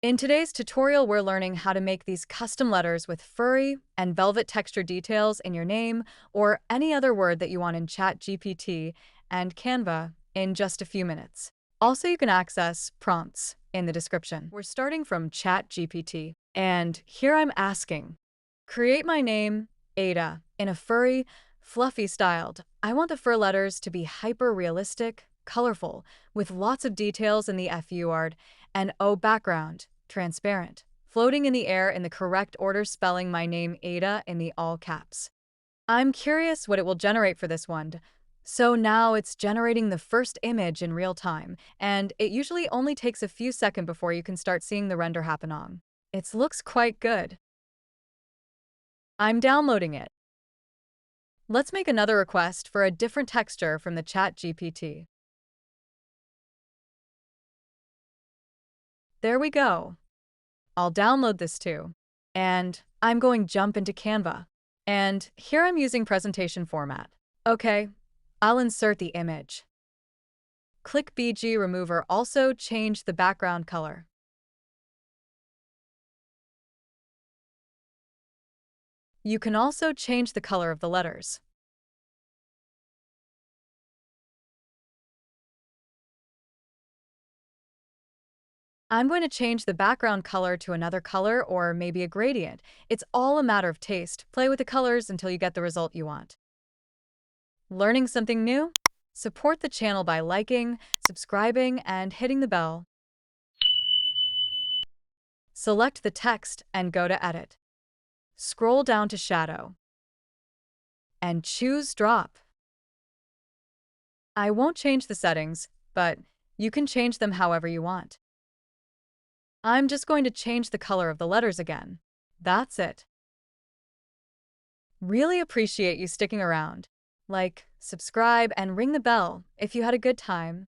In today's tutorial, we're learning how to make these custom letters with furry and velvet texture details in your name or any other word that you want in ChatGPT and Canva in just a few minutes. Also, you can access prompts in the description. We're starting from ChatGPT, and here I'm asking, create my name, Ada, in a furry, fluffy styled. I want the fur letters to be hyper-realistic, colorful, with lots of details in the FU art, and O background, transparent, floating in the air in the correct order, spelling my name Ada in the all caps. I'm curious what it will generate for this one. So now it's generating the first image in real time, and it usually only takes a few seconds before you can start seeing the render happen on. It looks quite good. I'm downloading it. Let's make another request for a different texture from the ChatGPT. There we go. I'll download this too. And I'm going jump into Canva. And here I'm using presentation format. Okay, I'll insert the image. Click BG Remover, also change the background color. You can also change the color of the letters. I'm going to change the background color to another color or maybe a gradient. It's all a matter of taste. Play with the colors until you get the result you want. Learning something new? Support the channel by liking, subscribing, and hitting the bell. Select the text and go to Edit. Scroll down to Shadow and choose Drop. I won't change the settings, but you can change them however you want. I'm just going to change the color of the letters again. That's it. Really appreciate you sticking around. Like, subscribe, and ring the bell if you had a good time.